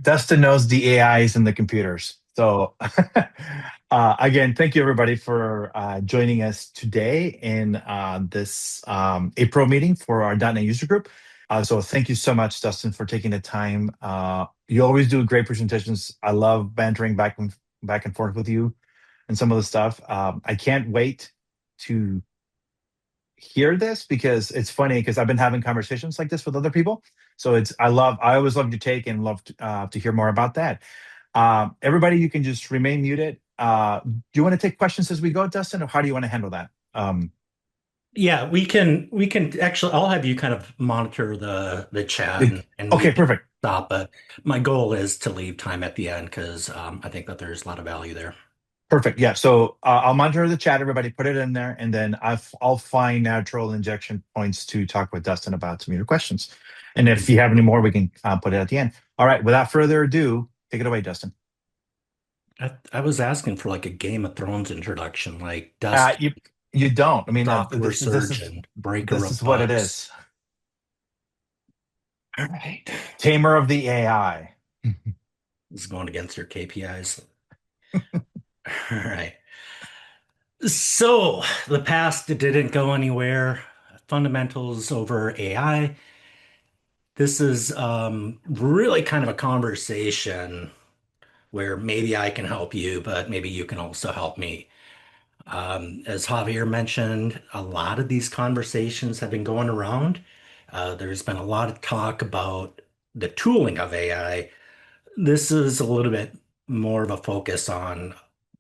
Dustin knows the AIs and the computers. So, again, thank you everybody for joining us today in this April meeting for our .NET user group. So, thank you so much, Dustin, for taking the time. You always do great presentations. I love bantering back and forth with you and some of the stuff. I can't wait to hear this because it's funny because I've been having conversations like this with other people. So I always love your take and love to hear more about that. Everybody, you can just remain muted. Do you want to take questions as we go, Dustin, or how do you want to handle that? Yeah, we can actually I'll have you kind of monitor the chat and we okay, can perfect. stop, but my goal is to leave time at the end because I think that there's a lot of value there. Perfect. Yeah. So I'll monitor the chat. Everybody put it in there, and then I'll find natural injection points to talk with Dustin about some of your questions. And if you have any more, we can put it at the end. All right. Without further ado, take it away, Dustin. I was asking for like a Game of Thrones introduction, like Uh, Dustin, you you don't. I mean, software this is surgeon, breaker this of is what it bugs. is. All right. Tamer of the AI. This is going against your KPIs. All right. So the past didn't go anywhere. Fundamentals over AI. This is really kind of a conversation where maybe I can help you, but maybe you can also help me. As Javier mentioned, a lot of these conversations have been going around. There's been a lot of talk about the tooling of AI. This is a little bit more of a focus on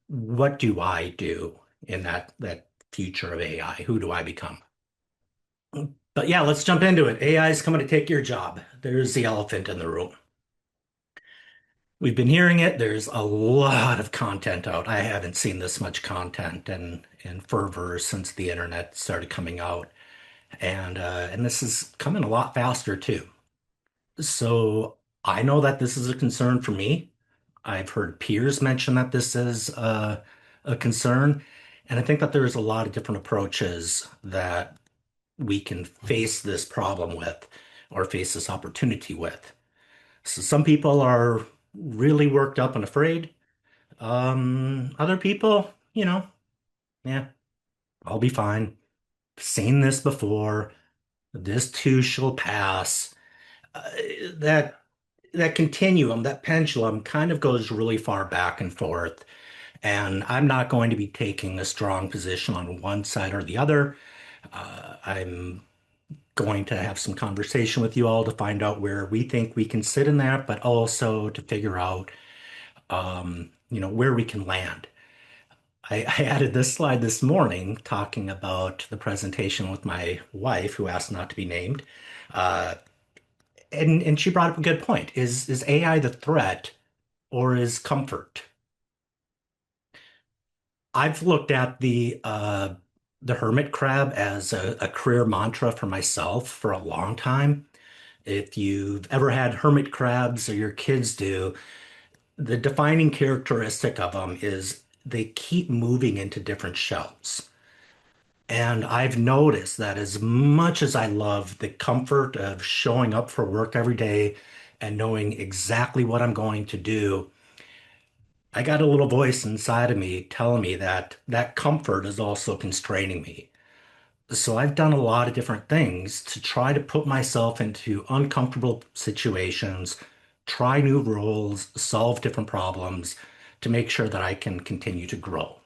what do I do in that future of AI? Who do I become? But yeah, let's jump into it. AI is coming to take your job. There's the elephant in the room. We've been hearing it. There's a lot of content out. I haven't seen this much content and fervor since the internet started coming out. And this is coming a lot faster too. So I know that this is a concern for me. I've heard peers mention that this is a concern. And I think that there's a lot of different approaches that we can face this problem with or face this opportunity with. So some people are really worked up and afraid. Other people, yeah, I'll be fine. Seen this before. This too shall pass. Uh, that that continuum, that pendulum kind of goes really far back and forth. And I'm not going to be taking a strong position on one side or the other. I'm going to have some conversation with you all to find out where we think we can sit in that, but also to figure out, where we can land. I added this slide this morning talking about the presentation with my wife, who asked not to be named. Uh, and she brought up a good point. Is AI the threat or is comfort? I've looked at the hermit crab as a career mantra for myself for a long time. If you've ever had hermit crabs or your kids do, the defining characteristic of them is they keep moving into different shells. And I've noticed that as much as I love the comfort of showing up for work every day and knowing exactly what I'm going to do, I got a little voice inside of me telling me that that comfort is also constraining me. So I've done a lot of different things to try to put myself into uncomfortable situations, try new roles, solve different problems to make sure that I can continue to grow.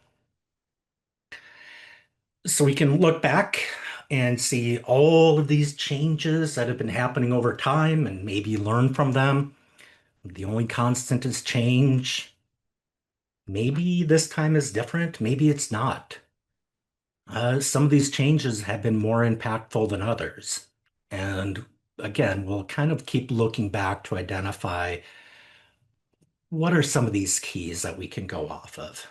So we can look back and see all of these changes that have been happening over time and maybe learn from them. The only constant is change. Maybe this time is different, maybe it's not. Some of these changes have been more impactful than others. And again, we'll kind of keep looking back to identify what are some of these keys that we can go off of.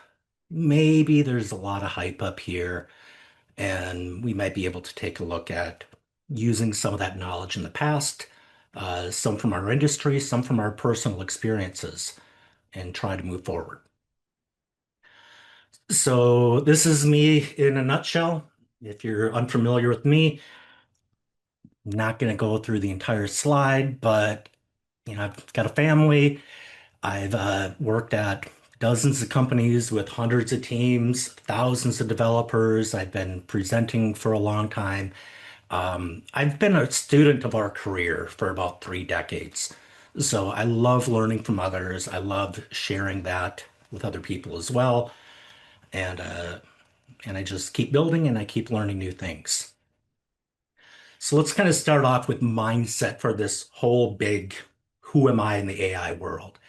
Maybe there's a lot of hype up here, and we might be able to take a look at using some of that knowledge in the past, some from our industry, some from our personal experiences, and try to move forward. So, this is me in a nutshell. If you're unfamiliar with me, I'm not going to go through the entire slide, but I've got a family. I've worked at dozens of companies with hundreds of teams, thousands of developers. I've been presenting for a long time. I've been a student of our career for about 3 decades. So I love learning from others. I love sharing that with other people as well. And I just keep building and I keep learning new things. So let's kind of start off with mindset for this whole big who am I in the AI world?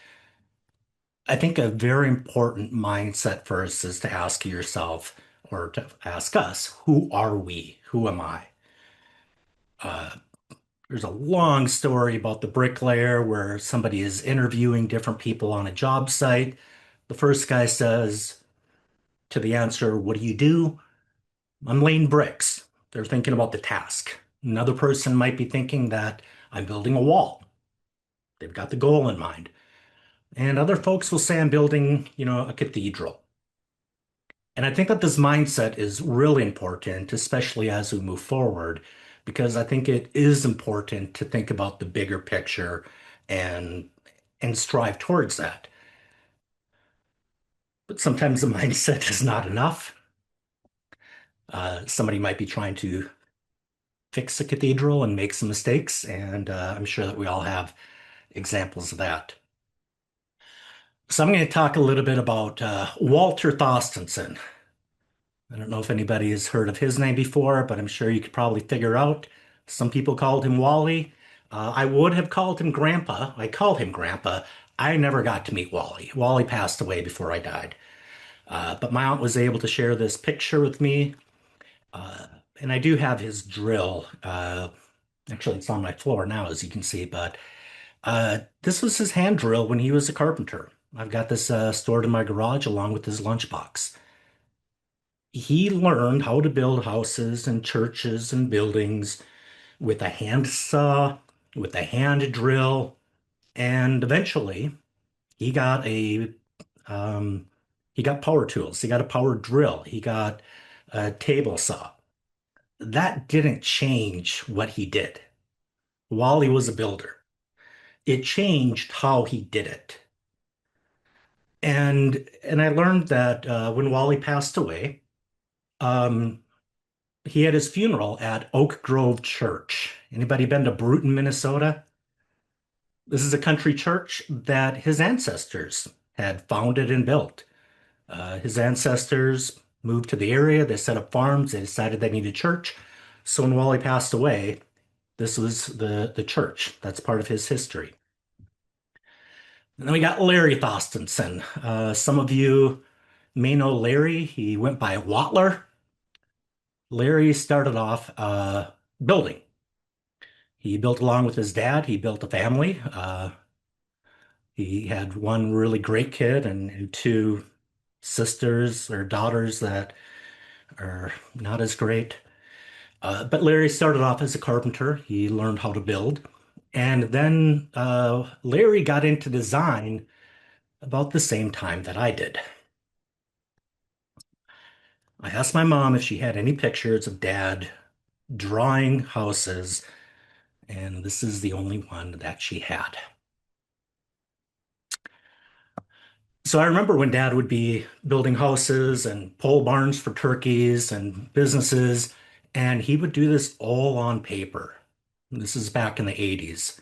I think a very important mindset first is to ask yourself or to ask us, who are we? Who am I? Uh, there's a long story about the bricklayer where somebody is interviewing different people on a job site. The first guy says to the answer, what do you do? I'm laying bricks. They're thinking about the task. Another person might be thinking that I'm building a wall. They've got the goal in mind. And other folks will say I'm building, a cathedral. And I think that this mindset is really important, especially as we move forward, because I think it is important to think about the bigger picture and and strive towards that. But sometimes the mindset is not enough. Somebody might be trying to fix a cathedral and make some mistakes, and I'm sure that we all have examples of that. So I'm going to talk a little bit about Walter Thostenson. I don't know if anybody has heard of his name before, but I'm sure you could probably figure out. Some people called him Wally. I would have called him Grandpa. I called him Grandpa. I never got to meet Wally. Wally passed away before I died. But my aunt was able to share this picture with me. Uh, and I do have his drill. Actually, it's on my floor now, as you can see. But this was his hand drill when he was a carpenter. I've got this stored in my garage along with his lunchbox. He learned how to build houses and churches and buildings with a hand saw, with a hand drill, and eventually he got a um, he got power tools. He got a power drill. He got a table saw. That didn't change what he did while he was a builder. It changed how he did it. And I learned that when Wally passed away, um, he had his funeral at Oak Grove Church. Anybody been to Bruton, Minnesota? This is a country church that his ancestors had founded and built. His ancestors moved to the area, they set up farms, they decided they needed church. So when Wally passed away, this was the church. That's part of his history. And then we got Larry Thostenson. Some of you may know Larry. He went by Watler. Larry started off building. He built along with his dad. He built a family. He had one really great kid and two sisters or daughters that are not as great. But Larry started off as a carpenter. He learned how to build. And then Larry got into design about the same time that I did. I asked my mom if she had any pictures of dad drawing houses, and this is the only one that she had. So I remember when dad would be building houses and pole barns for turkeys and businesses, and he would do this all on paper. This is back in the 80s.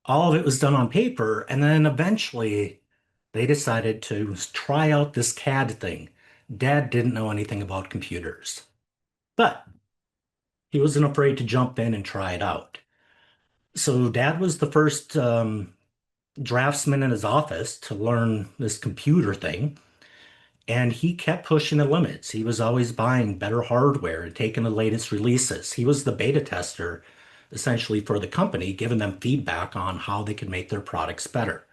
All of it was done on paper, and then eventually they decided to try out this CAD thing. Dad didn't know anything about computers, but he wasn't afraid to jump in and try it out. So dad was the first draftsman in his office to learn this computer thing. And he kept pushing the limits. He was always buying better hardware and taking the latest releases. He was the beta tester, essentially, for the company, giving them feedback on how they could make their products better.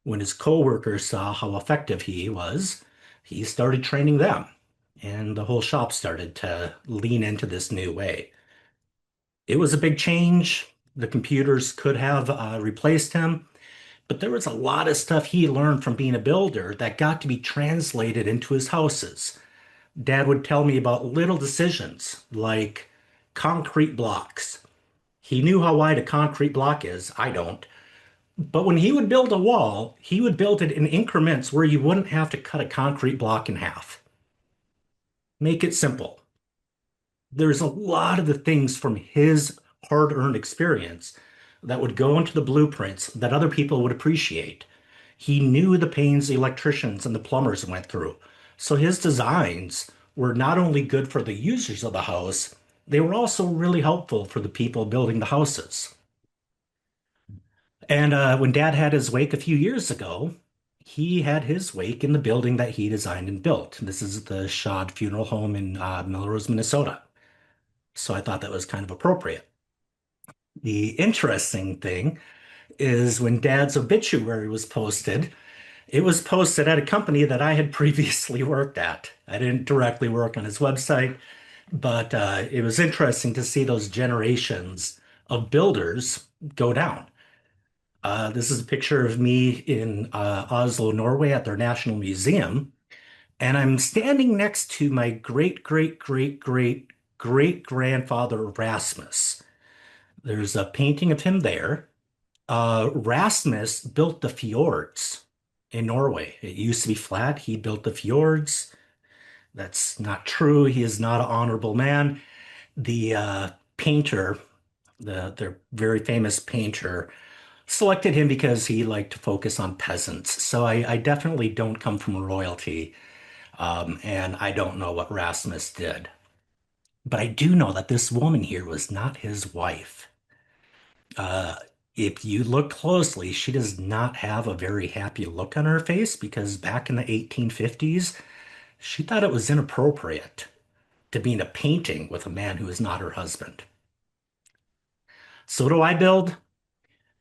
When his coworkers saw how effective he was, he started training them. And the whole shop started to lean into this new way. It was a big change. The computers could have replaced him, but there was a lot of stuff he learned from being a builder that got to be translated into his houses. Dad would tell me about little decisions like concrete blocks. He knew how wide a concrete block is. I don't. But when he would build a wall, he would build it in increments where you wouldn't have to cut a concrete block in half. Make it simple. There's a lot of the things from his hard-earned experience that would go into the blueprints that other people would appreciate. He knew the pains the electricians and the plumbers went through. So his designs were not only good for the users of the house, they were also really helpful for the people building the houses. And when Dad had his wake a few years ago, he had his wake in the building that he designed and built. This is the Shad Funeral Home in Melrose, Minnesota. So I thought that was kind of appropriate. The interesting thing is when Dad's obituary was posted, it was posted at a company that I had previously worked at. I didn't directly work on his website, but it was interesting to see those generations of builders go down. This is a picture of me in Oslo, Norway at their National Museum, and I'm standing next to my great, great, great, great, great grandfather Rasmus. There's a painting of him there. Rasmus built the fjords in Norway. It used to be flat. He built the fjords. That's not true. He is not an honorable man. The painter, the very famous painter, selected him because he liked to focus on peasants. So I definitely don't come from royalty, and I don't know what Rasmus did. But I do know that this woman here was not his wife. Uh, if you look closely, she does not have a very happy look on her face because back in the 1850s, she thought it was inappropriate to be in a painting with a man who is not her husband. So what do I build?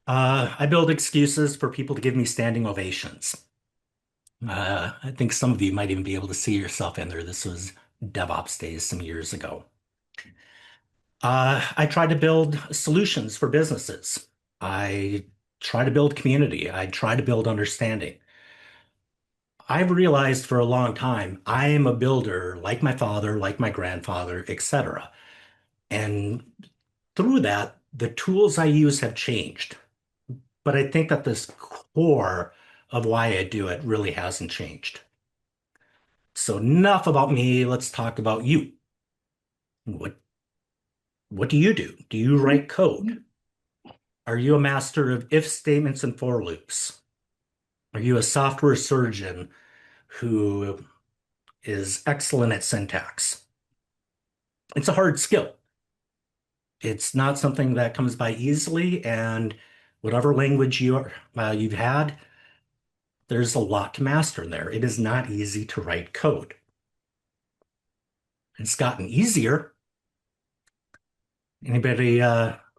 I build excuses for people to give me standing ovations. I think some of you might even be able to see yourself in there. This was DevOps days some years ago. I try to build solutions for businesses. I try to build community. I try to build understanding. I've realized for a long time I am a builder like my father, like my grandfather, etc. And through that, the tools I use have changed. But I think that this core of why I do it really hasn't changed. So enough about me. Let's talk about you. What what do you do? Do you write code? Are you a master of if statements and for loops? Are you a software surgeon who is excellent at syntax? It's a hard skill. It's not something that comes by easily, and whatever language you've had, there's a lot to master in there. It is not easy to write code. It's gotten easier. Anybody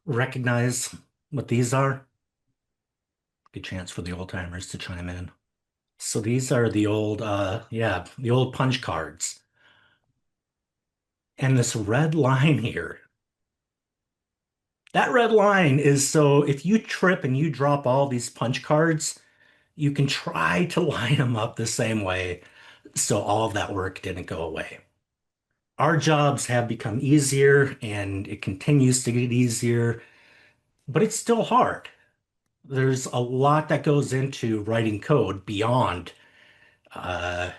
recognize what these are? Good chance for the old timers to chime in. So these are the old, yeah, the old punch cards. And this red line here, that red line is so if you trip and you drop all these punch cards, you can try to line them up the same way so all of that work didn't go away. Our jobs have become easier and it continues to get easier, but it's still hard. There's a lot that goes into writing code uh,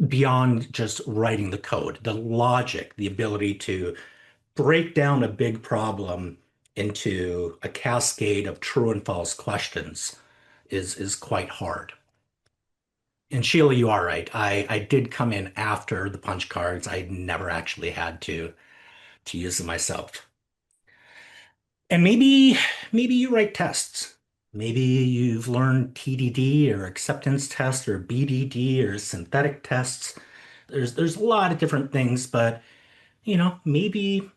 beyond just writing the code, the logic, the ability to break down a big problem into a cascade of true and false questions is quite hard. And Sheila, you are right. I did come in after the punch cards. I never actually had to use them myself. And maybe you write tests. Maybe you've learned TDD or acceptance test or BDD or synthetic tests. There's a lot of different things, but maybe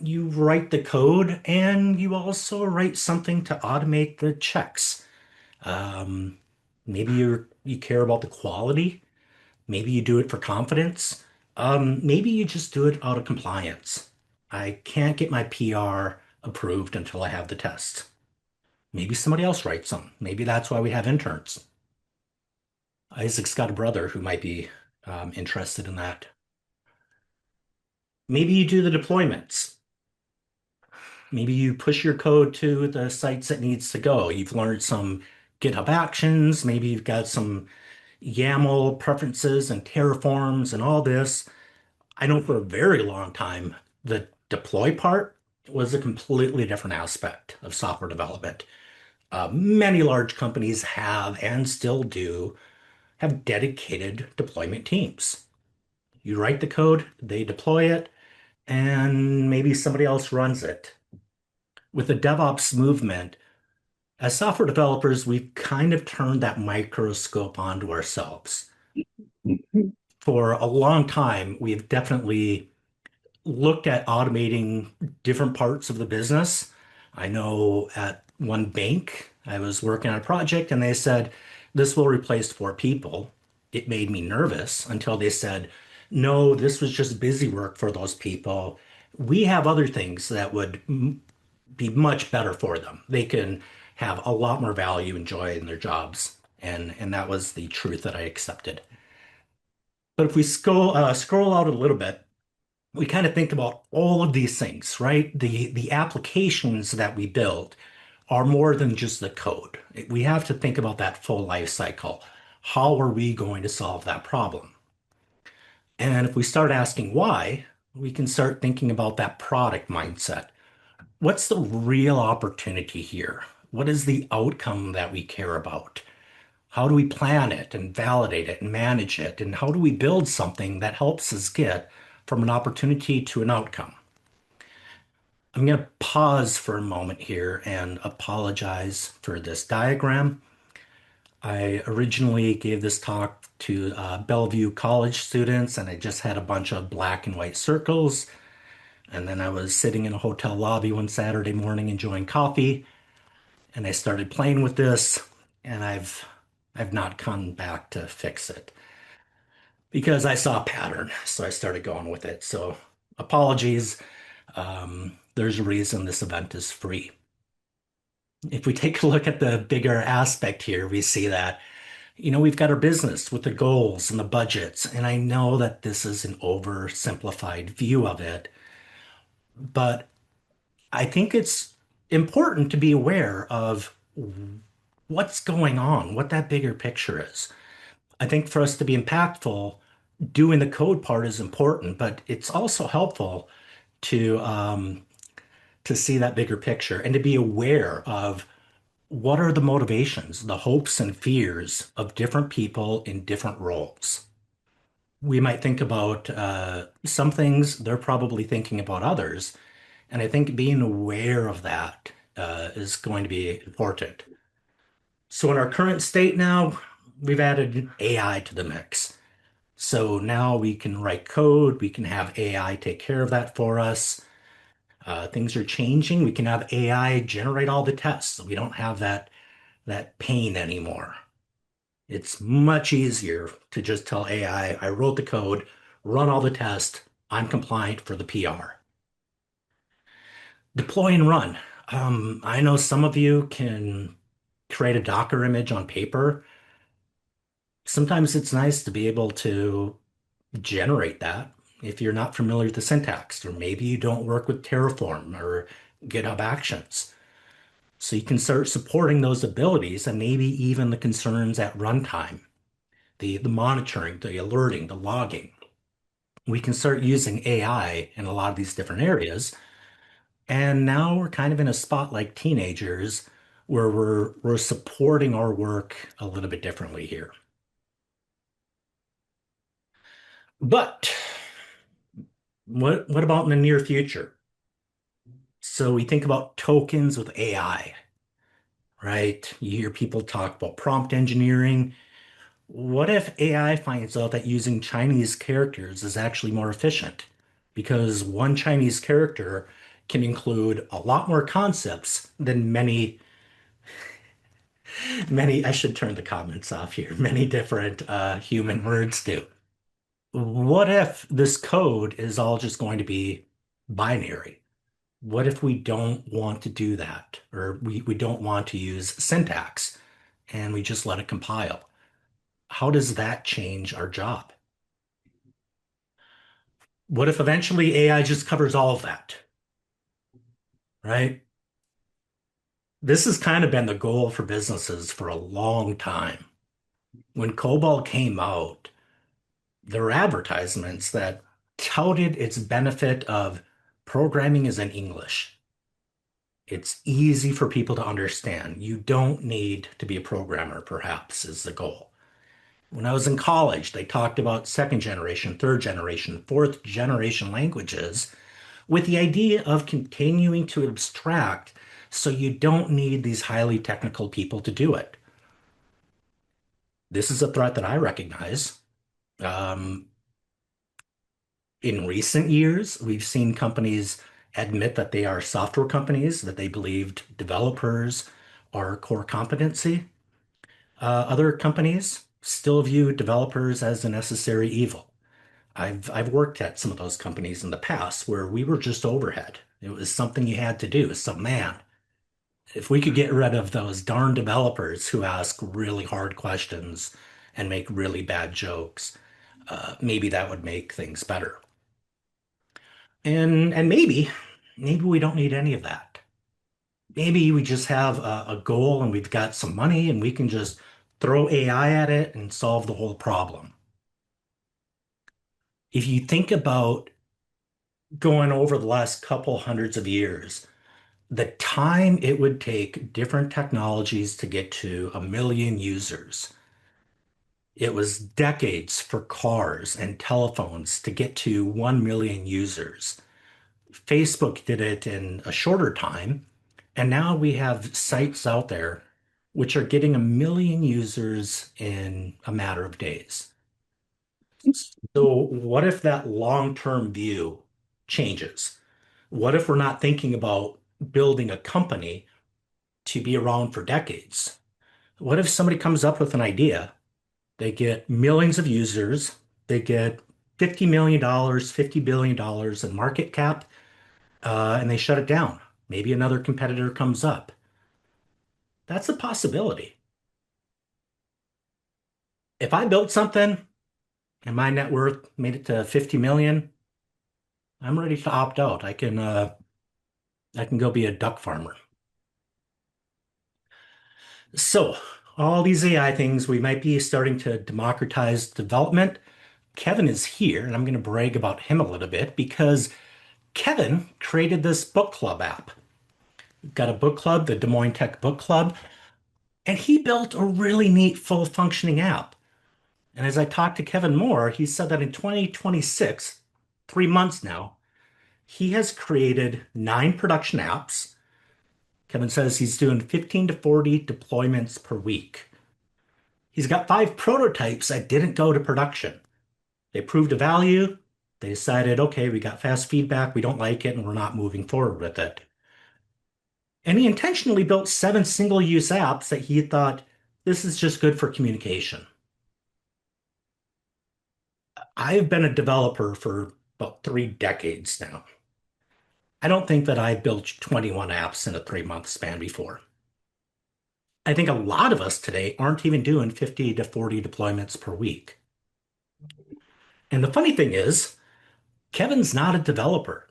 you write the code and you also write something to automate the checks. Um, maybe you care about the quality. Maybe you do it for confidence. Maybe you just do it out of compliance. I can't get my PR approved until I have the test. Maybe somebody else writes them. Maybe that's why we have interns. Isaac's got a brother who might be interested in that. Maybe you do the deployments. Maybe you push your code to the sites it needs to go. You've learned some GitHub actions. Maybe you've got some YAML preferences and Terraforms and all this. I know for a very long time, the deploy part was a completely different aspect of software development. Many large companies have and still do have dedicated deployment teams. You write the code, they deploy it, and maybe somebody else runs it. With the DevOps movement, as software developers, we've kind of turned that microscope onto ourselves. For a long time, we've definitely looked at automating different parts of the business. I know at one bank, I was working on a project and they said, this will replace 4 people. It made me nervous until they said, no, this was just busy work for those people. We have other things that would be much better for them. They can have a lot more value and joy in their jobs. And that was the truth that I accepted. But if we scroll out a little bit, we kind of think about all of these things, right? The applications that we build are more than just the code. We have to think about that full life cycle. How are we going to solve that problem? And if we start asking why, we can start thinking about that product mindset. What's the real opportunity here? What is the outcome that we care about? How do we plan it and validate it and manage it? And how do we build something that helps us get from an opportunity to an outcome? I'm going to pause for a moment here and apologize for this diagram. I originally gave this talk to Bellevue College students, and I just had a bunch of black and white circles. And then I was sitting in a hotel lobby one Saturday morning enjoying coffee, and I started playing with this, and I've not come back to fix it because I saw a pattern, so I started going with it. So apologies. There's a reason this event is free. If we take a look at the bigger aspect here, we see that, we've got our business with the goals and the budgets. And I know that this is an oversimplified view of it, but I think it's important to be aware of what's going on, what that bigger picture is. I think for us to be impactful, doing the code part is important, but it's also helpful to see that bigger picture and to be aware of what are the motivations, the hopes and fears of different people in different roles. We might think about some things, they're probably thinking about others. And I think being aware of that is going to be important. So in our current state now, we've added AI to the mix. So now we can write code, we can have AI take care of that for us. Things are changing. We can have AI generate all the tests. So we don't have that pain anymore. It's much easier to just tell AI, I wrote the code, run all the tests, I'm compliant for the PR. Deploy and run. I know some of you can create a Docker image on paper. Sometimes it's nice to be able to generate that if you're not familiar with the syntax, or maybe you don't work with Terraform or GitHub Actions. So you can start supporting those abilities and maybe even the concerns at runtime, the monitoring, the alerting, the logging. We can start using AI in a lot of these different areas. And now we're kind of in a spot like teenagers where we're supporting our work a little bit differently here. But what about in the near future? So we think about tokens with AI, right? You hear people talk about prompt engineering. What if AI finds out that using Chinese characters is actually more efficient? Because one Chinese character can include a lot more concepts than I should turn the comments off here, many different human words do. What if this code is all just going to be binary? What if we don't want to do that? Or we don't want to use syntax and we just let it compile? How does that change our job? What if eventually AI just covers all of that? right? This has kind of been the goal for businesses for a long time. When COBOL came out, there were advertisements that touted its benefit of programming is in English. It's easy for people to understand. You don't need to be a programmer, perhaps, is the goal. When I was in college, they talked about second generation, third generation, fourth generation languages with the idea of continuing to abstract so you don't need these highly technical people to do it. This is a threat that I recognize. Um, in recent years, we've seen companies admit that they are software companies, that they believed developers are core competency. Other companies still view developers as a necessary evil. I've worked at some of those companies in the past where we were just overhead. It was something you had to do. So man, if we could get rid of those darn developers who ask really hard questions and make really bad jokes, maybe that would make things better. And maybe we don't need any of that. Maybe we just have a goal and we've got some money and we can just throw AI at it and solve the whole problem. If you think about going over the last couple hundreds of years, the time it would take different technologies to get to 1 million users, it was decades for cars and telephones to get to 1 million users. Facebook did it in a shorter time, and now we have sites out there which are getting 1 million users in a matter of days. So, what if that long-term view changes? What if we're not thinking about building a company to be around for decades? What if somebody comes up with an idea? They get millions of users, they get $50 million, $50 billion in market cap, and they shut it down. Maybe another competitor comes up. That's a possibility. If I built something and my net worth made it to 50 million, I'm ready to opt out. I can go be a duck farmer. So, all these AI things, we might be starting to democratize development. Kevin is here, and I'm going to brag about him a little bit because Kevin created this book club app. We've got a book club, the Des Moines Tech Book Club, and he built a really neat, full functioning app. And as I talked to Kevin more, he said that in 2026, 3 months now, he has created 9 production apps. Kevin says he's doing 15 to 40 deployments per week. He's got 5 prototypes that didn't go to production. They proved a value. They decided, okay, we got fast feedback. We don't like it, and we're not moving forward with it. And he intentionally built 7 single-use apps that he thought this is just good for communication. I've been a developer for about 3 decades now. I don't think that I've built 21 apps in a 3 month span before. I think a lot of us today aren't even doing 50 to 40 deployments per week. And the funny thing is, Kevin's not a developer.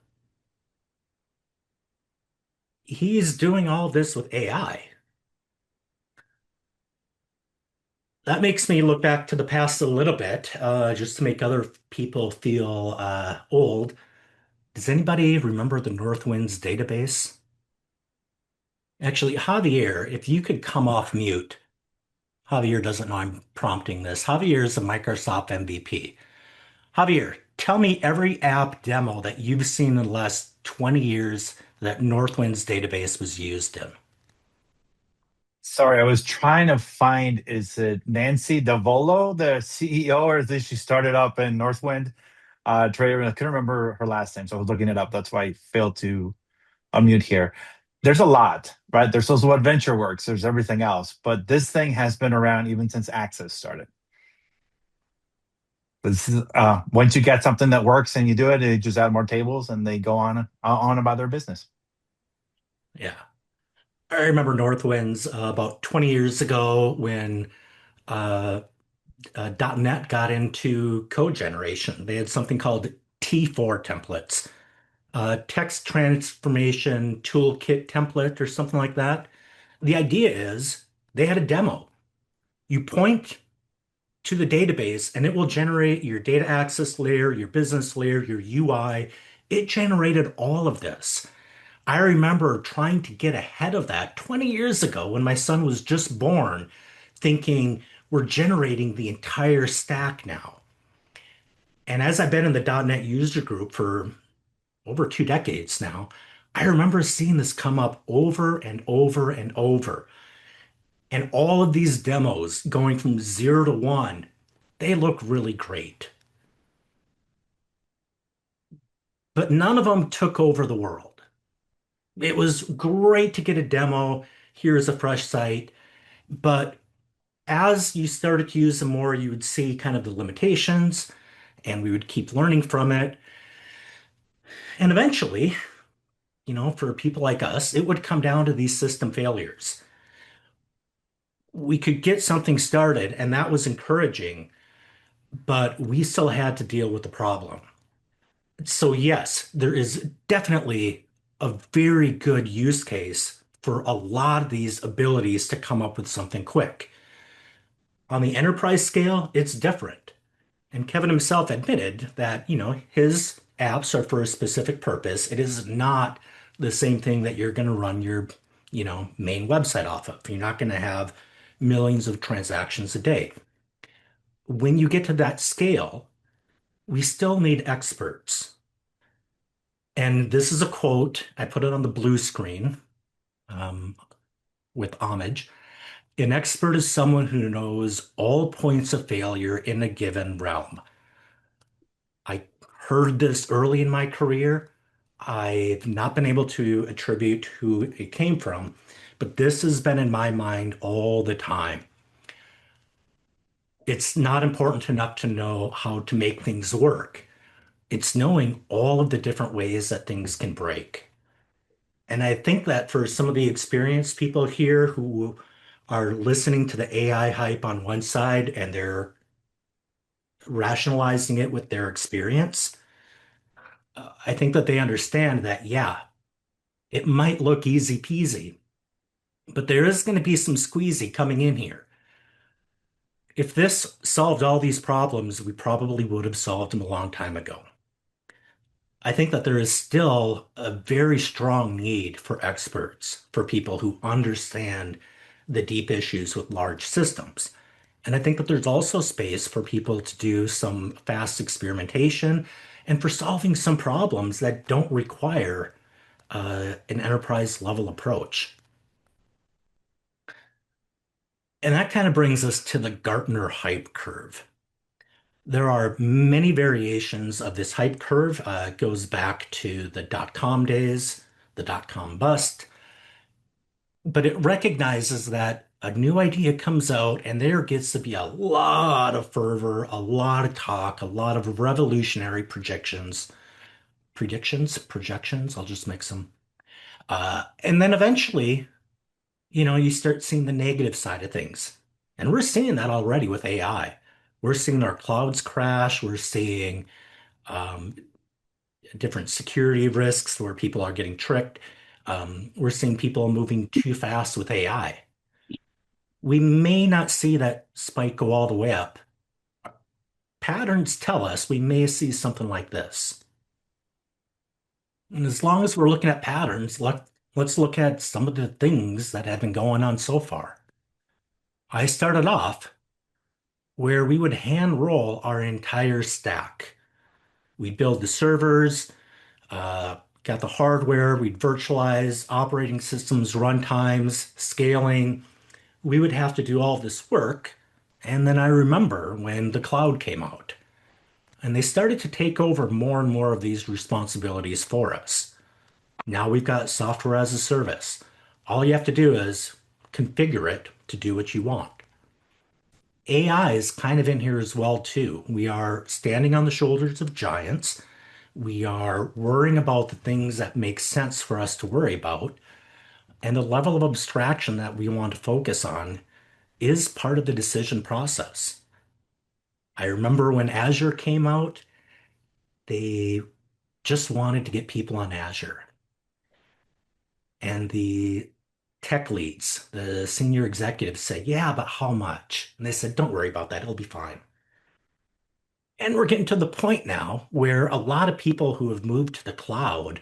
He's doing all this with AI. That makes me look back to the past a little bit, just to make other people feel old. Does anybody remember the Northwinds database? Actually, Javier, if you could come off mute. Javier doesn't know I'm prompting this. Javier is a Microsoft MVP. Javier, tell me every app demo that you've seen in the last 20 years that Northwind's database was used in. Sorry, I was trying to find, is it Nancy Davolo, the CEO, or is this she started up in Northwind? Trader, I couldn't remember her last name, so I was looking it up. That's why I failed to unmute here. There's a lot, right? There's also what VentureWorks, there's everything else, but this thing has been around even since Access started. This is once you get something that works and you do it, you just add more tables and they go on about their business. Yeah. I remember Northwinds about 20 years ago when uh, .NET got into code generation. They had something called T4 templates. text transformation toolkit template or something like that. The idea is they had a demo. You point to the database and it will generate your data access layer, your business layer, your UI. It generated all of this. I remember trying to get ahead of that 20 years ago when my son was just born, thinking we're generating the entire stack now. And as I've been in the .NET user group for over 2 decades now, I remember seeing this come up over and over and over. And all of these demos going from 0 to 1, they look really great. But none of them took over the world. It was great to get a demo. Here's a fresh site. But as you started to use them more, you would see kind of the limitations, and we would keep learning from it. And eventually, for people like us, it would come down to these system failures. We could get something started, and that was encouraging, but we still had to deal with the problem. So, yes, there is definitely a very good use case for a lot of these abilities to come up with something quick. On the enterprise scale, it's different. And Kevin himself admitted that, his apps are for a specific purpose. It is not the same thing that you're going to run your, main website off of. You're not going to have millions of transactions a day. When you get to that scale, we still need experts. And this is a quote. I put it on the blue screen um, with homage. An expert is someone who knows all points of failure in a given realm. I heard this early in my career. I've not been able to attribute who it came from, but this has been in my mind all the time. It's not important enough to know how to make things work. It's knowing all of the different ways that things can break. And I think that for some of the experienced people here who are listening to the AI hype on one side and they're rationalizing it with their experience, I think that they understand that, yeah, it might look easy peasy, but there is going to be some squeezy coming in here. If this solved all these problems, we probably would have solved them a long time ago. I think that there is still a very strong need for experts, for people who understand the deep issues with large systems. And I think that there's also space for people to do some fast experimentation and for solving some problems that don't require an enterprise level approach. And that kind of brings us to the Gartner hype curve. There are many variations of this hype curve. It goes back to the dot-com days, the dot-com bust, but it recognizes that a new idea comes out and there gets to be a lot of fervor, a lot of talk, a lot of revolutionary projections. I'll just mix them. And then eventually, you start seeing the negative side of things. And we're seeing that already with AI. We're seeing our clouds crash. We're seeing um, different security risks where people are getting tricked. We're seeing people moving too fast with AI. We may not see that spike go all the way up. Patterns tell us we may see something like this. And as long as we're looking at patterns, let's look at some of the things that have been going on so far. I started off where we would hand roll our entire stack. We'd build the servers, got the hardware, we'd virtualize operating systems, runtimes, scaling. We would have to do all this work. And then I remember when the cloud came out and they started to take over more and more of these responsibilities for us. Now we've got software as a service. All you have to do is configure it to do what you want. AI is kind of in here as well too. We are standing on the shoulders of giants. We are worrying about the things that make sense for us to worry about. And the level of abstraction that we want to focus on is part of the decision process. I remember when Azure came out, they just wanted to get people on Azure. And the tech leads, the senior executives said, yeah, but how much? And they said, don't worry about that. It'll be fine. And we're getting to the point now where a lot of people who have moved to the cloud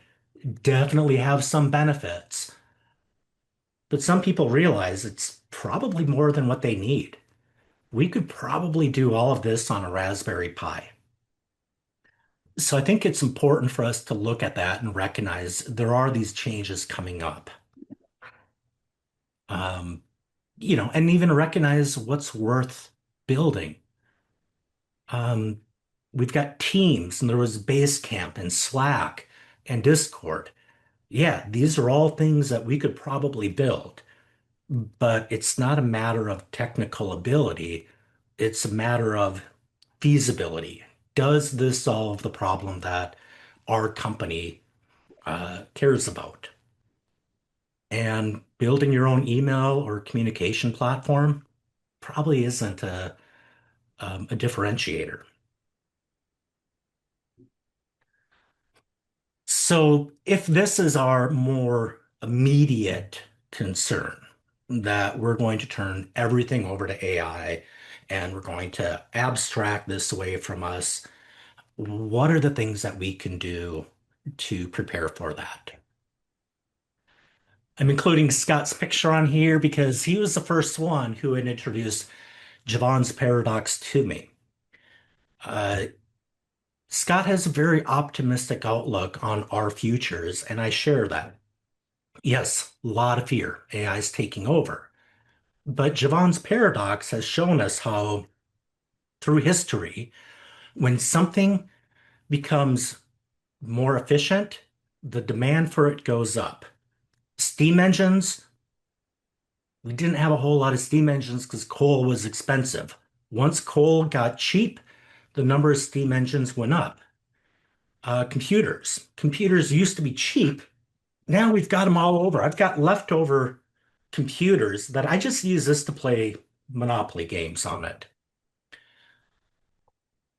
definitely have some benefits, but some people realize it's probably more than what they need. We could probably do all of this on a Raspberry Pi. So I think it's important for us to look at that and recognize there are these changes coming up. Um, and even recognize what's worth building. Um, we've got Teams, and there was Basecamp and Slack and Discord. Yeah, these are all things that we could probably build, but it's not a matter of technical ability. It's a matter of feasibility. Does this solve the problem that our company cares about? And building your own email or communication platform probably isn't a differentiator. So, if this is our more immediate concern, that we're going to turn everything over to AI and we're going to abstract this away from us, what are the things that we can do to prepare for that? I'm including Scott's picture on here because he was the first one who had introduced Javon's paradox to me. Uh, Scott has a very optimistic outlook on our futures, and I share that. Yes, a lot of fear. AI is taking over. But Javon's paradox has shown us how, through history, when something becomes more efficient, the demand for it goes up. Steam engines, we didn't have a whole lot of steam engines because coal was expensive. Once coal got cheap, the number of steam engines went up. Computers used to be cheap. Now we've got them all over. I've got leftover computers that I just use this to play Monopoly games on it.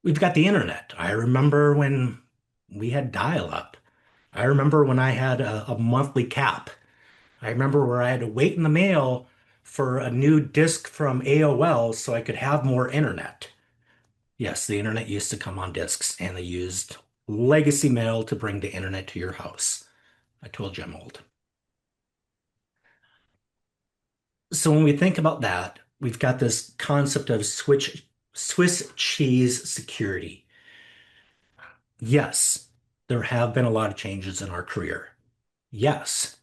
We've got the internet. I remember when we had dial-up. I remember when I had a monthly cap. I remember where I had to wait in the mail for a new disk from AOL so I could have more internet. Yes, the internet used to come on disks, and they used legacy mail to bring the internet to your house. I told you I'm old. So when we think about that, we've got this concept of Swiss cheese security. Yes, there have been a lot of changes in our career. Yes,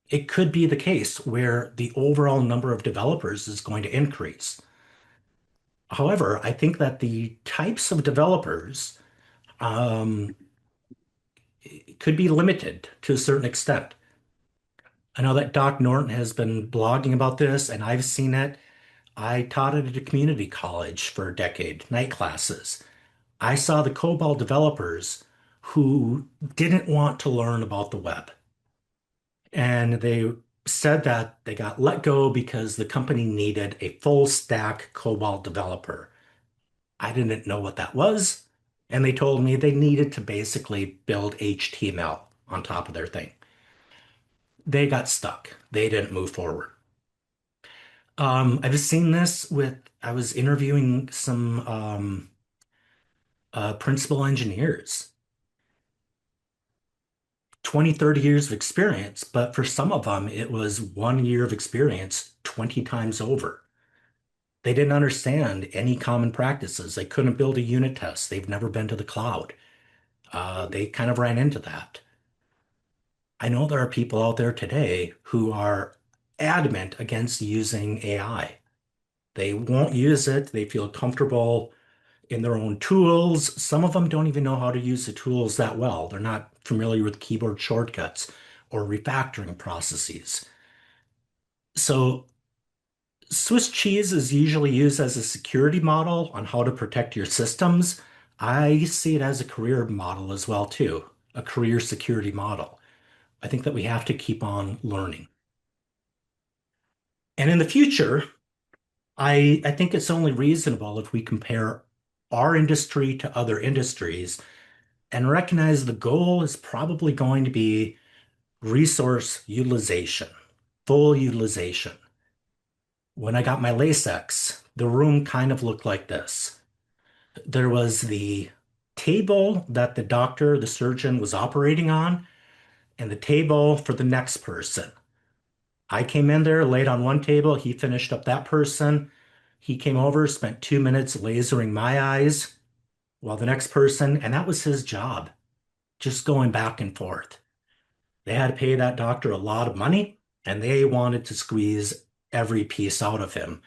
it could be the case where the overall number of developers is going to increase. However, I think that the types of developers um, could be limited to a certain extent. I know that Doc Norton has been blogging about this, and I've seen it. I taught it at a community college for a decade, night classes. I saw the COBOL developers who didn't want to learn about the web. And they said that they got let go because the company needed a full stack COBOL developer. I didn't know what that was. And they told me they needed to basically build HTML on top of their thing. They got stuck. They didn't move forward. I've seen this with, I was interviewing some principal engineers, 20, 30 years of experience, but for some of them, it was 1 year of experience 20 times over. They didn't understand any common practices. They couldn't build a unit test. They've never been to the cloud. They kind of ran into that. I know there are people out there today who are adamant against using AI. They won't use it. They feel comfortable in their own tools. Some of them don't even know how to use the tools that well. They're not familiar with keyboard shortcuts or refactoring processes. So Swiss cheese is usually used as a security model on how to protect your systems. I see it as a career model as well too, a career security model. I think that we have to keep on learning. And in the future, I think it's only reasonable if we compare our industry to other industries and recognize the goal is probably going to be resource utilization, full utilization. When I got my LASIX, the room kind of looked like this. There was the table that the doctor, the surgeon was operating on, and the table for the next person. I came in there, laid on one table, he finished up that person. He came over, spent 2 minutes lasering my eyes while the next person, and that was his job, just going back and forth. They had to pay that doctor a lot of money, and they wanted to squeeze every piece out of him.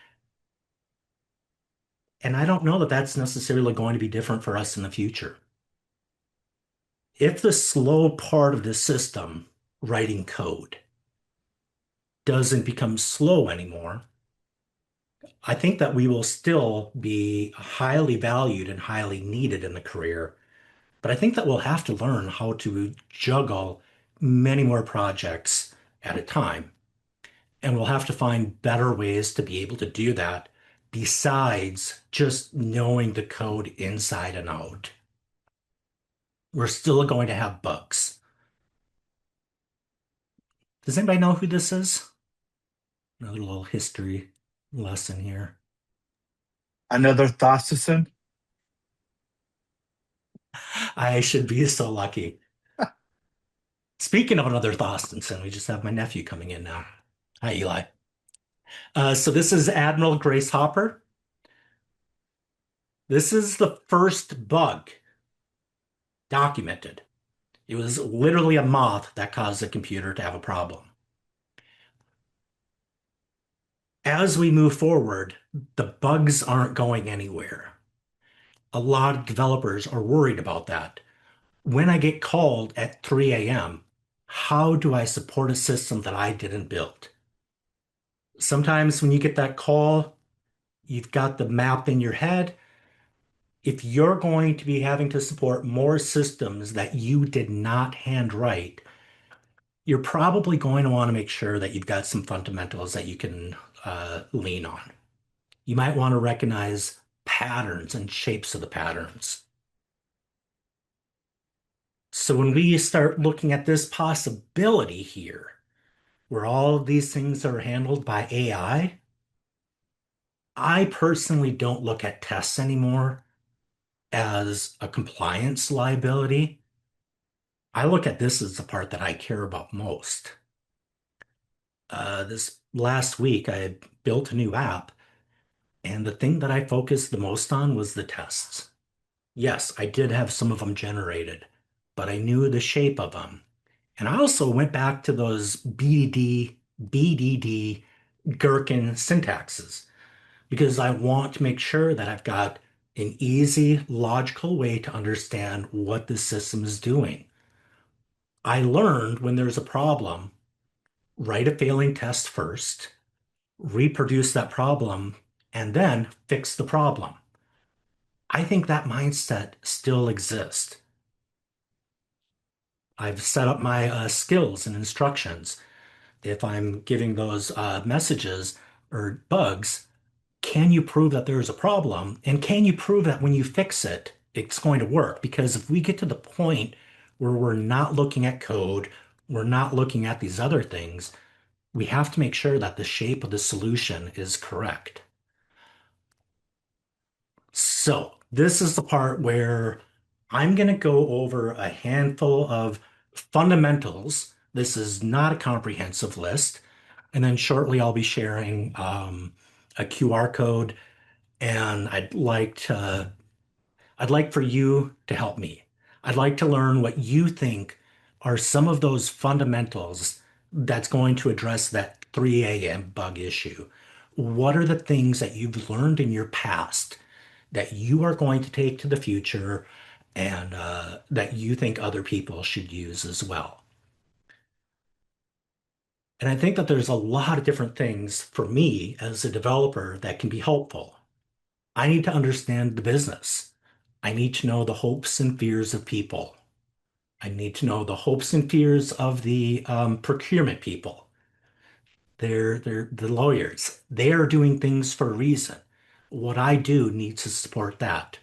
And I don't know that that's necessarily going to be different for us in the future. If the slow part of the system, writing code, doesn't become slow anymore, I think that we will still be highly valued and highly needed in the career. But I think that we'll have to learn how to juggle many more projects at a time. And we'll have to find better ways to be able to do that besides just knowing the code inside and out. We're still going to have bugs. Does anybody know who this is? Another little history lesson here. Another Thostenson. I should be so lucky. Speaking of another Thostenson, we just have my nephew coming in now. Hi, Eli. So this is Admiral Grace Hopper. This is the first bug documented. It was literally a moth that caused the computer to have a problem. As we move forward, the bugs aren't going anywhere. A lot of developers are worried about that. When I get called at 3 a.m., how do I support a system that I didn't build? Sometimes when you get that call, you've got the map in your head. If you're going to be having to support more systems that you did not handwrite, you're probably going to want to make sure that you've got some fundamentals that you can lean on. You might want to recognize patterns and shapes of the patterns. So when we start looking at this possibility here, where all of these things are handled by I personally don't look at tests anymore as a compliance liability. I look at this as the part that I care about most. This last week, I built a new app, and the thing that I focused the most on was the tests. Yes, I did have some of them generated, but I knew the shape of them. And I also went back to those BDD, Gherkin syntaxes because I want to make sure that I've got an easy, logical way to understand what the system is doing. I learned when there's a problem, write a failing test first, reproduce that problem, and then fix the problem. I think that mindset still exists. I've set up my skills and instructions. If I'm giving those messages or bugs, can you prove that there's a problem? And can you prove that when you fix it, it's going to work? Because if we get to the point where we're not looking at code, we're not looking at these other things, we have to make sure that the shape of the solution is correct. So this is the part where I'm going to go over a handful of fundamentals. This is not a comprehensive list. And then shortly I'll be sharing a QR code, and I'd like for you to help me. I'd like to learn what you think are some of those fundamentals that's going to address that 3 a.m. bug issue. What are the things that you've learned in your past that you are going to take to the future and that you think other people should use as well? And I think that there's a lot of different things for me as a developer that can be helpful. I need to understand the business. I need to know the hopes and fears of people. I need to know the hopes and fears of the procurement people. They're the lawyers. They are doing things for a reason. What I do needs to support that.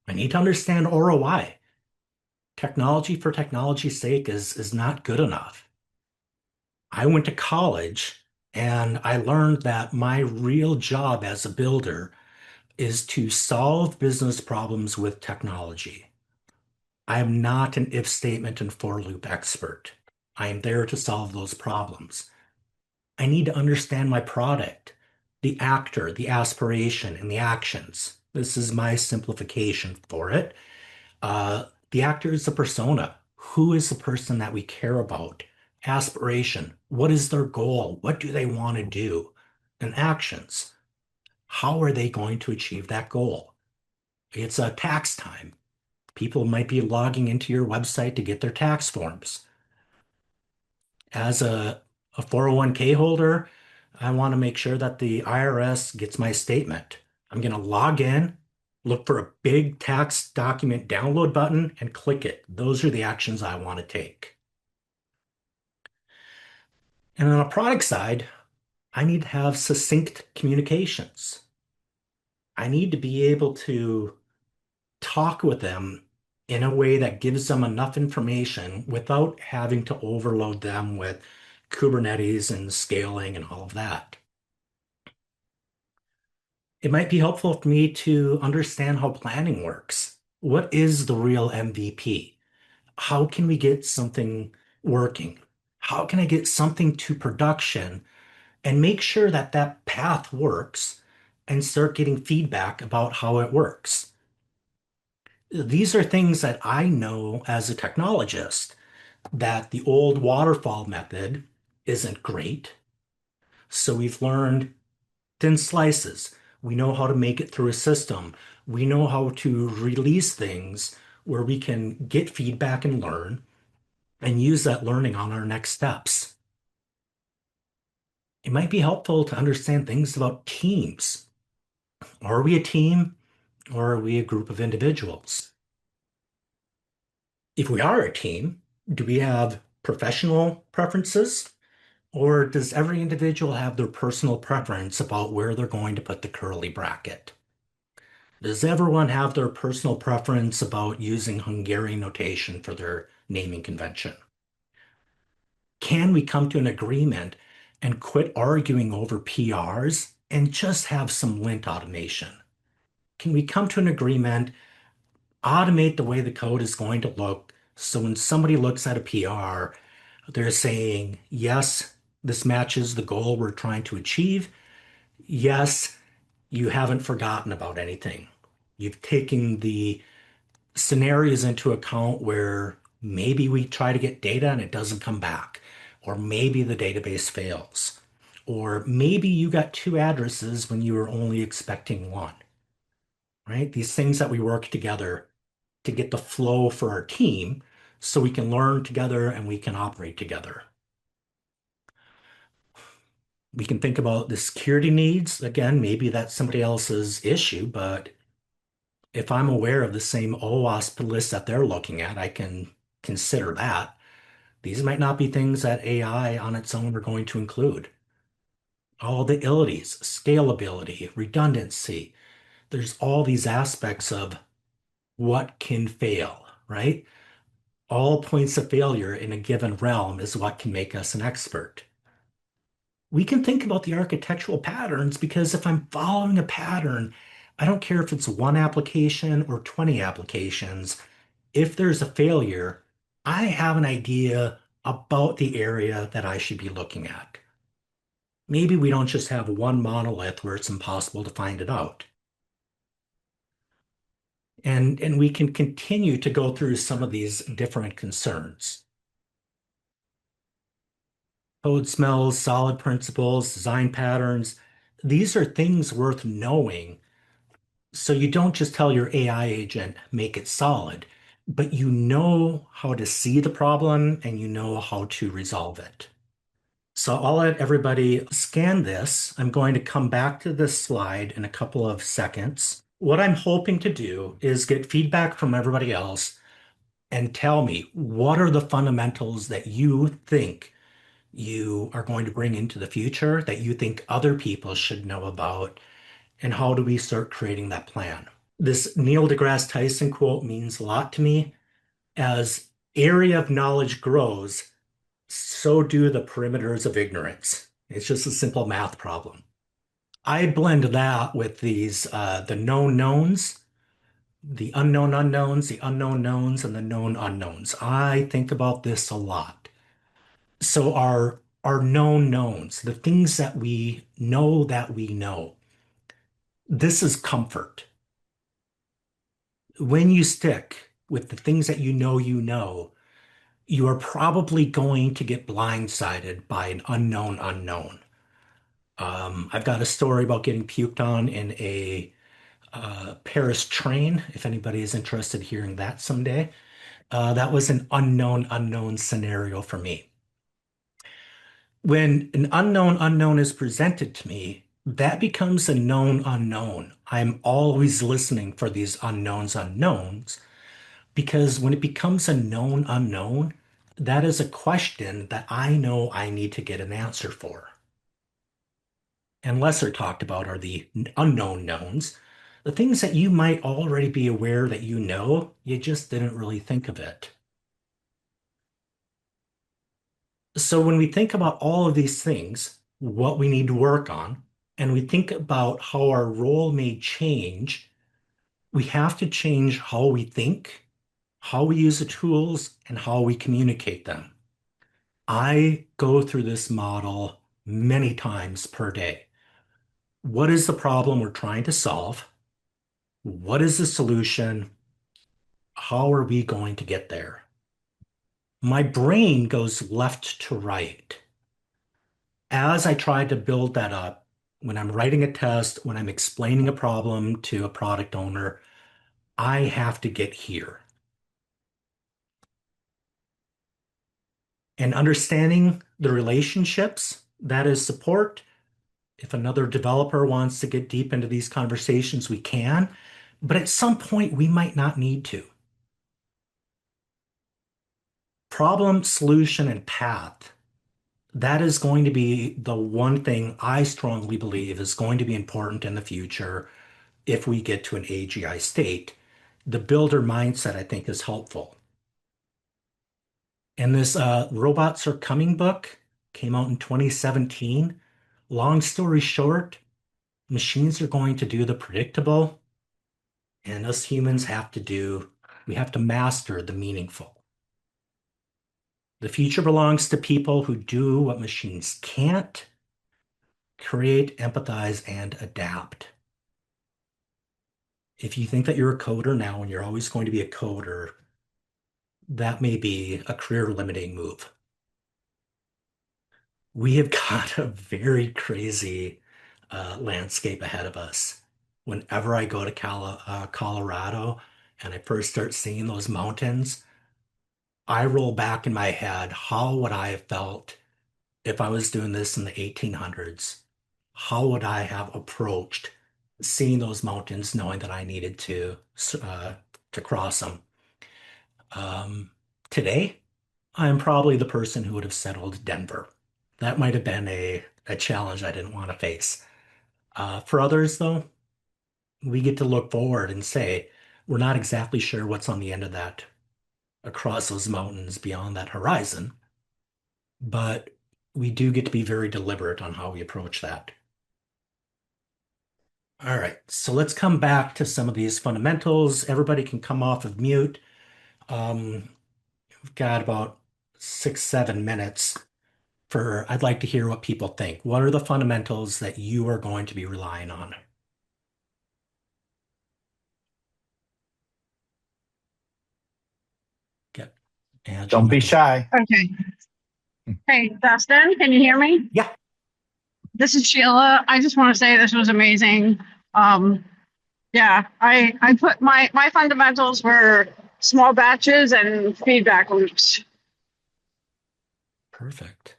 I need to understand ROI. Technology for technology's sake is not good enough. I went to college and I learned that my real job as a builder is to solve business problems with technology. I am not an if statement and for loop expert. I am there to solve those problems. I need to understand my product, the actor, the aspiration, and the actions. This is my simplification for it. The actor is the persona. Who is the person that we care about? Aspiration. What is their goal? What do they want to do? And actions. How are they going to achieve that goal? It's a tax time. People might be logging into your website to get their tax forms. As a 401k holder, I want to make sure that the IRS gets my statement. I'm going to log in, look for a big tax document download button, and click it. Those are the actions I want to take. And on a product side, I need to have succinct communications. I need to be able to talk with them in a way that gives them enough information without having to overload them with Kubernetes and scaling and all of that. It might be helpful for me to understand how planning works. What is the real MVP? How can we get something working? How can I get something to production and make sure that that path works and start getting feedback about how it works? These are things that I know as a technologist that the old waterfall method isn't great. So we've learned thin slices. We know how to make it through a system. We know how to release things where we can get feedback and learn and use that learning on our next steps. It might be helpful to understand things about teams. Are we a team or are we a group of individuals? If we are a team, do we have professional preferences? Or does every individual have their personal preference about where they're going to put the curly bracket? Does everyone have their personal preference about using Hungarian notation for their naming convention? Can we come to an agreement and quit arguing over PRs and just have some lint automation? Can we come to an agreement, automate the way the code is going to look so when somebody looks at a PR, they're saying, yes, this matches the goal we're trying to achieve. Yes, you haven't forgotten about anything. You've taken the scenarios into account where maybe we try to get data and it doesn't come back, or maybe the database fails, or maybe you got two addresses when you were only expecting one, right? These things that we work together to get the flow for our team so we can learn together and we can operate together. We can think about the security needs. Again, maybe that's somebody else's issue, but if I'm aware of the same OWASP list that they're looking at, I can consider that. These might not be things that AI on its own are going to include. All the ilities, scalability, redundancy. There's all these aspects of what can fail, right? All points of failure in a given realm is what can make us an expert. We can think about the architectural patterns because if I'm following a pattern, I don't care if it's one application or 20 applications. If there's a failure, I have an idea about the area that I should be looking at. Maybe we don't just have one monolith where it's impossible to find it out. And we can continue to go through some of these different concerns. Code smells, solid principles, design patterns. These are things worth knowing. So you don't just tell your AI agent, make it solid, but you know how to see the problem and you know how to resolve it. So I'll let everybody scan this. I'm going to come back to this slide in a couple of seconds. What I'm hoping to do is get feedback from everybody else and tell me what are the fundamentals that you think you are going to bring into the future that you think other people should know about, and how do we start creating that plan? This Neil deGrasse Tyson quote means a lot to me. As area of knowledge grows, so do the perimeters of ignorance. It's just a simple math problem. I blend that with the known knowns, the unknown unknowns, the unknown knowns, and the known unknowns. I think about this a lot. So our known knowns, the things that we know, this is comfort. When you stick with the things that you know, you are probably going to get blindsided by an unknown unknown. I've got a story about getting puked on in a Paris train, if anybody is interested in hearing that someday. That was an unknown unknown scenario for me. When an unknown unknown is presented to me, that becomes a known unknown. I'm always listening for these unknowns unknowns because when it becomes a known unknown, that is a question that I know I need to get an answer for. And lesser talked about are the unknown knowns, the things that you might already be aware that you know, you just didn't really think of it. So when we think about all of these things, what we need to work on, and we think about how our role may change, we have to change how we think, how we use the tools, and how we communicate them. I go through this model many times per day. What is the problem we're trying to solve? What is the solution? How are we going to get there? My brain goes left to right. As I try to build that up, when I'm writing a test, when I'm explaining a problem to a product owner, I have to get here. And understanding the relationships, that is support. If another developer wants to get deep into these conversations, we can. But at some point, we might not need to. Problem, solution, and path. That is going to be the one thing I strongly believe is going to be important in the future if we get to an AGI state. The builder mindset, I think, is helpful. And this Robots Are Coming book came out in 2017. Long story short, machines are going to do the predictable, and us humans we have to master the meaningful. The future belongs to people who do what machines can't: create, empathize, and adapt. If you think that you're a coder now and you're always going to be a coder, that may be a career limiting move. We have got a very crazy landscape ahead of us. Whenever I go to Colorado and I first start seeing those mountains, I roll back in my head, how would I have felt if I was doing this in the 1800s? How would I have approached seeing those mountains, knowing that I needed to cross them? Um, Today, I'm probably the person who would have settled Denver. That might have been a challenge I didn't want to face. For others, though, we get to look forward and say, we're not exactly sure what's on the end of that, across those mountains beyond that horizon, but we do get to be very deliberate on how we approach that. All right, so let's come back to some of these fundamentals. Everybody can come off of mute. We've got about 6, 7 minutes I'd like to hear what people think. What are the fundamentals that you are going to be relying on? Get Don't Angela be to, shy. Okay. Hey, Dustin, can you hear me? yeah, This is Sheila. I just want to say this was amazing. Um, yeah, I put my fundamentals were small batches and feedback loops. perfect.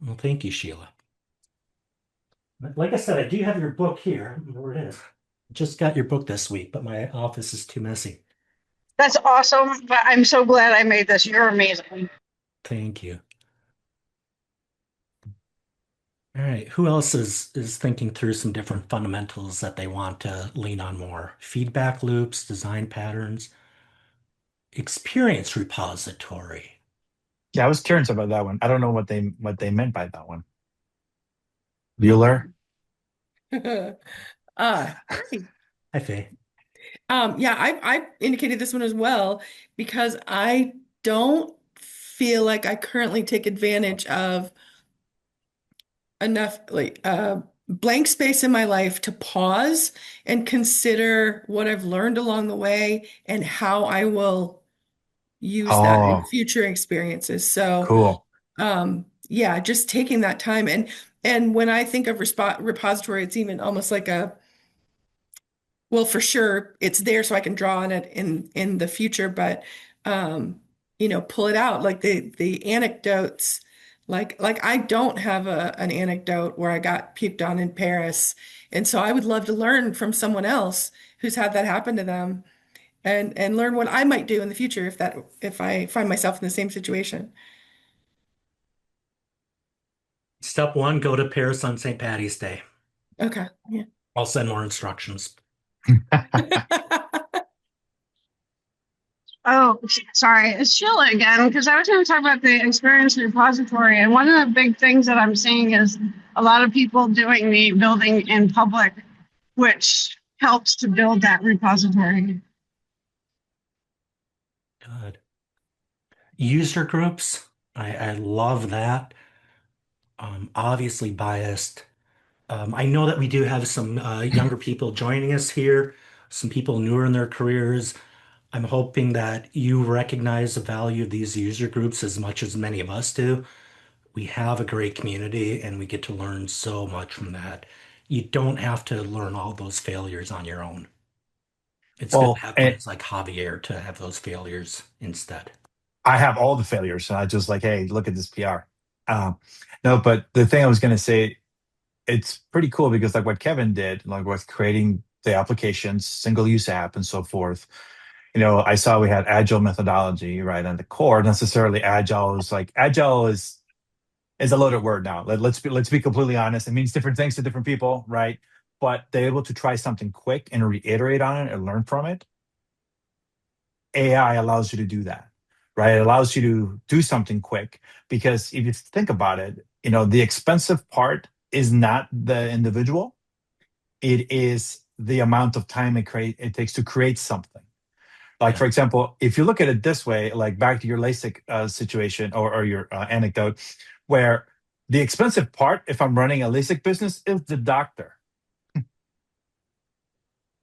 Well, thank you, Sheila. Like I said, I do have your book here. I don't know where it is. Just got your book this week, but my office is too messy. That's awesome, but I'm so glad I made this. You're amazing. Thank you. All right, who else is thinking through some different fundamentals that they want to lean on more? Feedback loops, design patterns. experience repository. Yeah, I was curious about that one. I don't know what they meant by that one. Bueller? Great. Hi, Faye. Yeah, I indicated this one as well because I don't feel like I currently take advantage of enough blank space in my life to pause and consider what I've learned along the way and how I will use that in Oh, future experiences. So, cool. yeah, just taking that time and when I think of repository, it's even almost like a well, for sure, it's there so I can draw on it in the future, but pull it out like the anecdotes. Like I don't have an anecdote where I got puked on in Paris, and so I would love to learn from someone else who's had that happen to them, and learn what I might do in the future if I find myself in the same situation. Step one, go to Paris on St. Patty's Day. Okay. Yeah. I'll send more instructions. Oh, sorry, it's Sheila again, because I was going to talk about the experience repository. And one of the big things that I'm seeing is a lot of people doing the building in public, which helps to build that repository. Good. User groups. I love that. Obviously biased. I know that we do have some younger people joining us here, some people newer in their careers. I'm hoping that you recognize the value of these user groups as much as many of us do. We have a great community and we get to learn so much from that. You don't have to learn all those failures on your own. It's good to Well, have and friends like Javier to have those failures instead. I have all the failures, and I just like, hey, look at this PR. No, but the thing I was going to say, it's pretty cool because like what Kevin did, like with creating the applications, single use app, and so forth. I saw we had agile methodology, right? And the core necessarily agile is a loaded word now. Let's be completely honest. It means different things to different people, right? But they're able to try something quick and reiterate on it and learn from it. AI allows you to do that, right? It allows you to do something quick because if you think about it, the expensive part is not the individual. It is the amount of time it takes to create something. Like, Yeah. for example, if you look at it this way, like back to your LASIK situation or your anecdote, where the expensive part, if I'm running a LASIK business, is the doctor,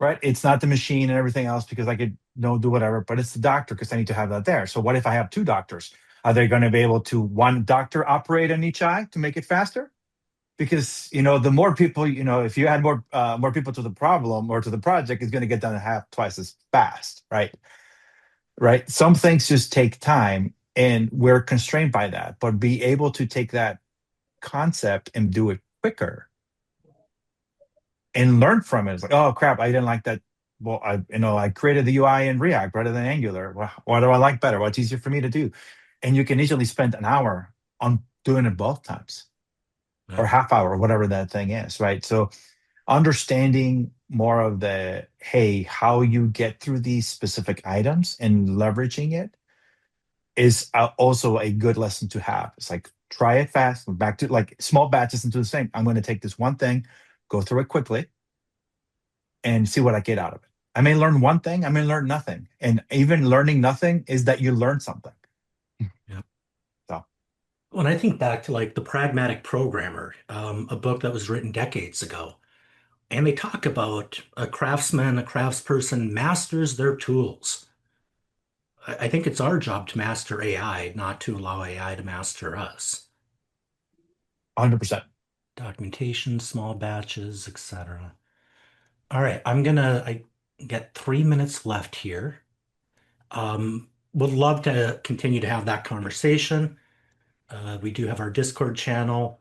right? It's not the machine and everything else because I could do whatever, but it's the doctor because I need to have that there. So what if I have two doctors? Are they going to be able to one doctor operate on each eye to make it faster? Because the more people, if you add more people to the problem or to the project, it's going to get done half twice as fast, right? Right. Some things just take time, and we're constrained by that. But be able to take that concept and do it quicker and learn from it. It's like, oh crap, I didn't like that. Well, I created the UI in React rather than Angular. Well, what do I like better? What's easier for me to do? And you can easily spend an hour on doing it both times or Yeah. half hour, whatever that thing is, right? So understanding more of the, hey, how you get through these specific items and leveraging it is also a good lesson to have. It's like, try it fast, back to like small batches into the same. I'm going to take this one thing, go through it quickly, and see what I get out of it. I may learn one thing, I may learn nothing. And even learning nothing is that you learn something. Yeah. So, When I think back to like The Pragmatic Programmer, a book that was written decades ago, and they talk about a craftsman, a craftsperson masters their tools. I think it's our job to master AI, not to allow AI to master us. 100%. Documentation, small batches, etc. All right, I get 3 minutes left here. Would love to continue to have that conversation. We do have our Discord channel.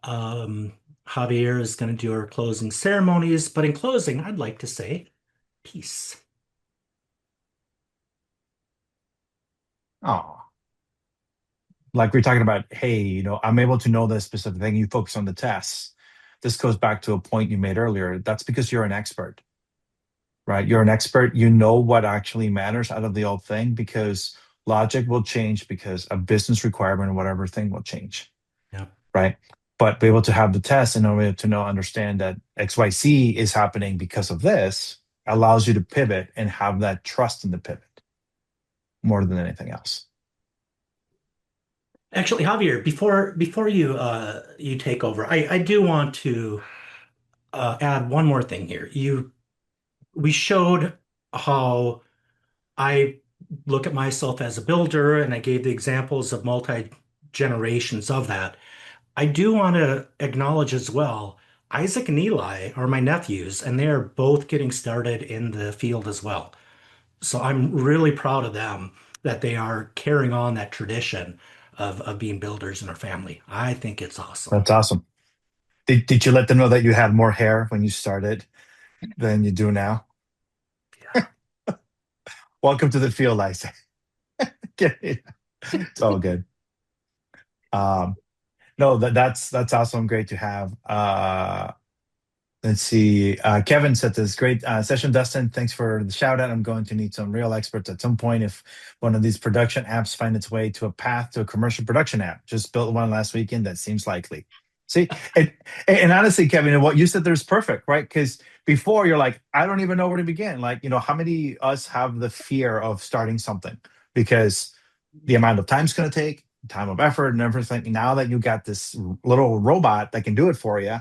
Um, Javier is going to do our closing ceremonies, but in closing, I'd like to say peace. Oh, like we're talking about, hey, I'm able to know this specific thing. You focus on the tests. This goes back to a point you made earlier. That's because you're an expert. right? You're an expert. You know what actually matters out of the old thing, because logic will change because a business requirement or whatever thing will change, Yeah. right? But be able to have the test in order to understand that XYZ is happening because of this allows you to pivot and have that trust in the pivot more than anything else. Actually, Javier, before you take over, I do want to add one more thing here. We showed how I look at myself as a builder, and I gave the examples of multi generations of that. I do want to acknowledge as well, Isaac and Eli are my nephews, and they are both getting started in the field as well. So I'm really proud of them that they are carrying on that tradition of being builders in our family. I think it's awesome. That's awesome. Did you let them know that you had more hair when you started than you do now? Yeah. Welcome to the field, Isaac. It's all good. No, that's awesome. Great to have. Let's see. Kevin said this great session, Dustin. Thanks for the shout out. I'm going to need some real experts at some point if one of these production apps find its way to a path to a commercial production app. Just built one last weekend. That seems likely. See, and honestly, Kevin, what you said there is perfect, right? Because before you're like, I don't even know where to begin. Like, how many of us have the fear of starting something because the amount of time it's going to take, time of effort, and everything. Now that you got this little robot that can do it for you,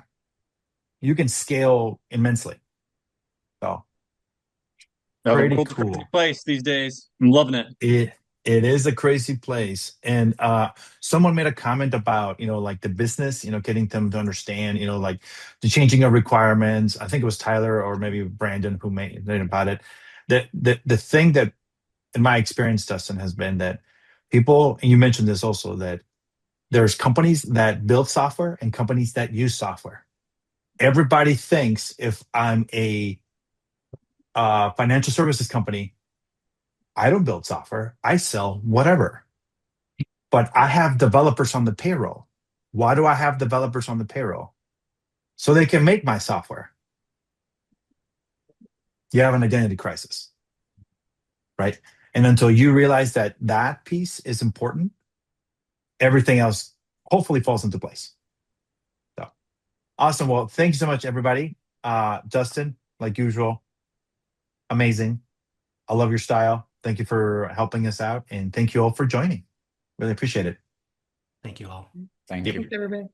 you can scale immensely. So The pretty world's a cool. crazy place these days. I'm loving it. It is a crazy place. And someone made a comment about, like the business, getting them to understand, like the changing of requirements. I think it was Tyler or maybe Brandon who made it about it. The thing that, in my experience, Dustin, has been that people, and you mentioned this also, that there's companies that build software and companies that use software. Everybody thinks if I'm a financial services company, I don't build software, I sell whatever. But I have developers on the payroll. Why do I have developers on the payroll? So they can make my software. You have an identity crisis, right? And until you realize that that piece is important, everything else hopefully falls into place. So awesome. Well, thank you so much, everybody. Dustin, like usual, amazing. I love your style. Thank you for helping us out. And thank you all for joining. Really appreciate it. Thank you all. Thank you. Thanks, everybody.